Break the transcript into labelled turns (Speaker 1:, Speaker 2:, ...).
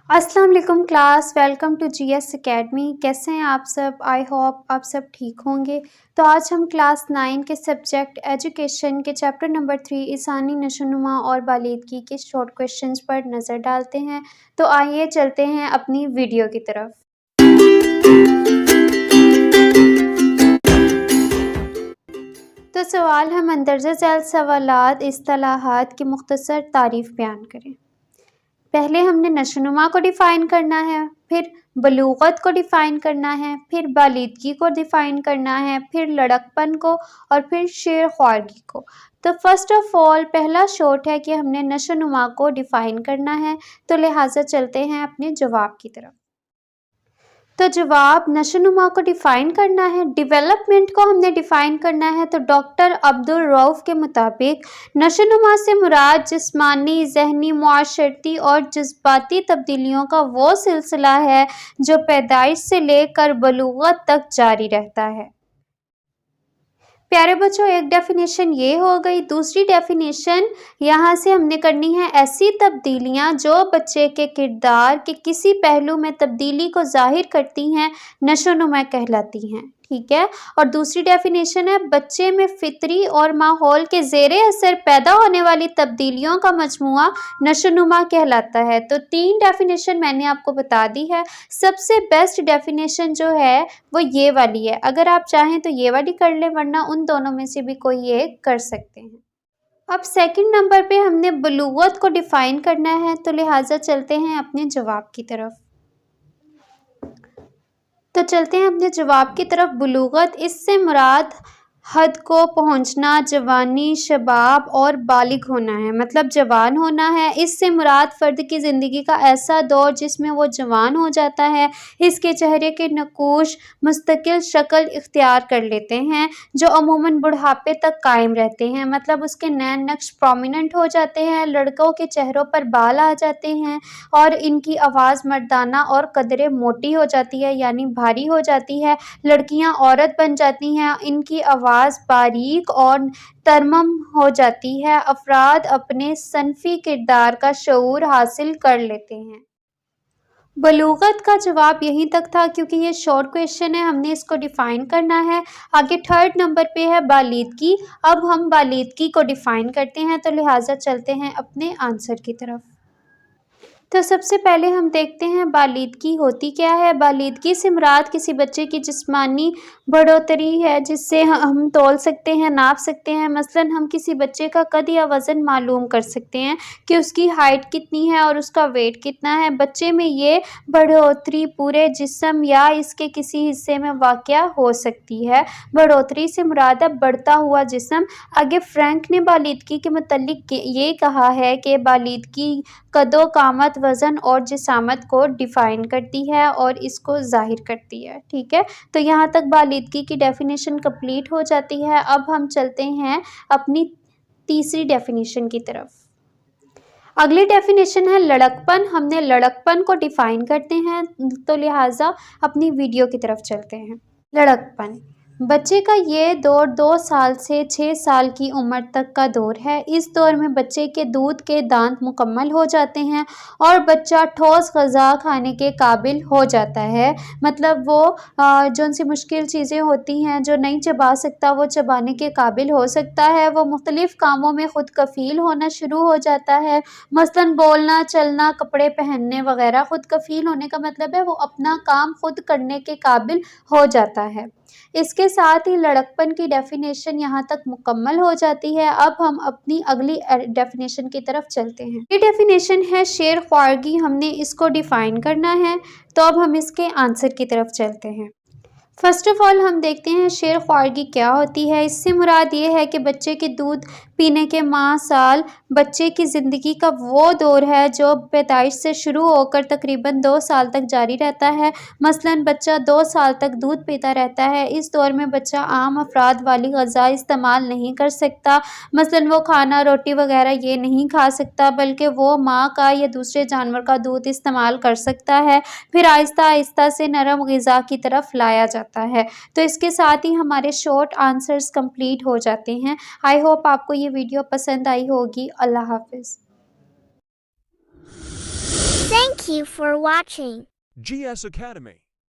Speaker 1: अस्सलाम वालेकुम class, welcome to GS academy. कैसे हैं आप सब? आई होप आप सब ठीक होंगे। तो आज हम क्लास 9 के सब्जेक्ट एजुकेशन के चैप्टर नंबर 3 इंसानी नशोनुमा और बालिदगी के शॉर्ट क्वेश्चंस पर नज़र डालते हैं। तो आइए चलते हैं अपनी वीडियो की तरफ। तो सवाल है, मंदरजा झैल सवालात इस्तिलाहात की मुख्तसर तारीफ बयान करें। पहले हमने नशोनुमा को डिफ़ाइन करना है, फिर बलूगत को डिफ़ाइन करना है, फिर बालिदगी को डिफ़ाइन करना है, फिर लड़कपन को और फिर शेर ख्वारगी को। तो फर्स्ट ऑफ ऑल पहला शॉर्ट है कि हमने नशोनुमा को डिफ़ाइन करना है, तो लिहाजा चलते हैं अपने जवाब की तरफ। तो जवाब, नशोनुमा को डिफ़ाइन करना है, डेवलपमेंट को हमने डिफ़ाइन करना है। तो डॉक्टर अब्दुल रऊफ़ के मुताबिक नशोनुमा से मुराद जिस्मानी, ज़हनी, मुआशरती और जज्बाती तब्दीलियों का वो सिलसिला है जो पैदाइश से लेकर बलूगत तक जारी रहता है। प्यारे बच्चों, एक डेफिनेशन ये हो गई। दूसरी डेफिनेशन यहाँ से हमने करनी है, ऐसी तब्दीलियाँ जो बच्चे के किरदार के किसी पहलू में तब्दीली को ज़ाहिर करती हैं नशोनुमा कहलाती हैं। ठीक है। और दूसरी डेफिनेशन है, बच्चे में फितरी और माहौल के ज़ेरे असर पैदा होने वाली तब्दीलियों का मजमुआ नशोनुमा कहलाता है। तो 3 डेफिनेशन मैंने आपको बता दी है। सबसे बेस्ट डेफिनेशन जो है वो ये वाली है। अगर आप चाहें तो ये वाली कर लें, वरना उन दोनों में से भी कोई एक कर सकते हैं। अब सेकंड नंबर पे हमने बलूगत को डिफ़ाइन करना है, तो लिहाजा चलते हैं अपने जवाब की तरफ। तो चलते हैं अपने जवाब की तरफ। बलूगत, इससे मुराद हद को पहुंचना, जवानी, शबाब और बालिग होना है, मतलब जवान होना है। इससे मुराद फ़र्द की ज़िंदगी का ऐसा दौर जिसमें वो जवान हो जाता है, इसके चेहरे के नकूश मुस्तकिल शक्ल इख्तियार कर लेते हैं जो अमूमन बुढ़ापे तक कायम रहते हैं, मतलब उसके नैन नक्श प्रोमिनेंट हो जाते हैं। लड़कों के चेहरों पर बाल आ जाते हैं और इनकी आवाज़ मर्दाना और कदरे मोटी हो जाती है, यानी भारी हो जाती है। लड़कियां औरत बन जाती हैं, इनकी आवाज़ बारीक और तरमम हो जाती है। अफराद अपने सनफी किरदार का शऊर हासिल कर लेते हैं। बलूगत का जवाब यहीं तक था, क्योंकि ये शॉर्ट क्वेश्चन है, हमने इसको डिफ़ाइन करना है। आगे थर्ड नंबर पे है बालिदगी। अब हम बालिदगी को डिफ़ाइन करते हैं, तो लिहाजा चलते हैं अपने आंसर की तरफ। तो सबसे पहले हम देखते हैं बालिदगी होती क्या है। बालिदगी से मुराद किसी बच्चे की जिस्मानी बढ़ोतरी है जिससे हम तौल सकते हैं, नाप सकते हैं। मसलन हम किसी बच्चे का कद या वज़न मालूम कर सकते हैं कि उसकी हाइट कितनी है और उसका वेट कितना है। बच्चे में ये बढ़ोतरी पूरे जिस्म या इसके किसी हिस्से में वाक़या हो सकती है। बढ़ोतरी से मुराद है बढ़ता हुआ जिस्म। आगे फ्रैंक ने बालिदगी के मुतल्लिक ये कहा है कि बालिदगी कदो कामत, वज़न और जिसामत को डिफ़ाइन करती है और इसको ज़ाहिर करती है। ठीक है, तो यहाँ तक बालिदगी की डेफिनेशन कंप्लीट हो जाती है। अब हम चलते हैं अपनी तीसरी डेफिनेशन की तरफ। अगली डेफिनेशन है लड़कपन। हमने लड़कपन को डिफ़ाइन करते हैं, तो लिहाजा अपनी वीडियो की तरफ चलते हैं। लड़कपन, बच्चे का ये दौर 2 साल से 6 साल की उम्र तक का दौर है। इस दौर में बच्चे के दूध के दांत मुकम्मल हो जाते हैं और बच्चा ठोस ग़िज़ा खाने के काबिल हो जाता है, मतलब वो जो उनसे मुश्किल चीज़ें होती हैं जो नहीं चबा सकता वो चबाने के काबिल हो सकता है। वो मुख्तलिफ़ कामों में ख़ुद कफ़ील होना शुरू हो जाता है, मसलन बोलना, चलना, कपड़े पहनने वग़ैरह। ख़ुद कफ़ील होने का मतलब है वो अपना काम ख़ुद करने के काबिल हो जाता है। इसके साथ ही लड़कपन की डेफिनेशन यहाँ तक मुकम्मल हो जाती है। अब हम अपनी अगली डेफिनेशन की तरफ चलते हैं। ये डेफिनेशन है शेर ख्वारगी। हमने इसको डिफ़ाइन करना है, तो अब हम इसके आंसर की तरफ चलते हैं। फर्स्ट ऑफ़ ऑल हम देखते हैं शेर ख्वारगी क्या होती है। इससे मुराद ये है कि बच्चे के दूध पीने के माह साल बच्चे की ज़िंदगी का वो दौर है जो पैदाइश से शुरू होकर तकरीबन 2 साल तक जारी रहता है। मसलन बच्चा 2 साल तक दूध पीता रहता है। इस दौर में बच्चा आम अफराद वाली ग़िज़ा इस्तेमाल नहीं कर सकता, मसलन वो खाना, रोटी वग़ैरह ये नहीं खा सकता, बल्कि वो माँ का या दूसरे जानवर का दूध इस्तेमाल कर सकता है। फिर आहिस्ता आहिस्ता से नरम ग़िज़ा की तरफ लाया जाता है। तो इसके साथ ही हमारे शॉर्ट आंसर्स कंप्लीट हो जाते हैं। आई होप आपको ये वीडियो पसंद आई होगी। अल्लाह हाफ़िज़।
Speaker 2: Thank you for watching.
Speaker 3: GS Academy.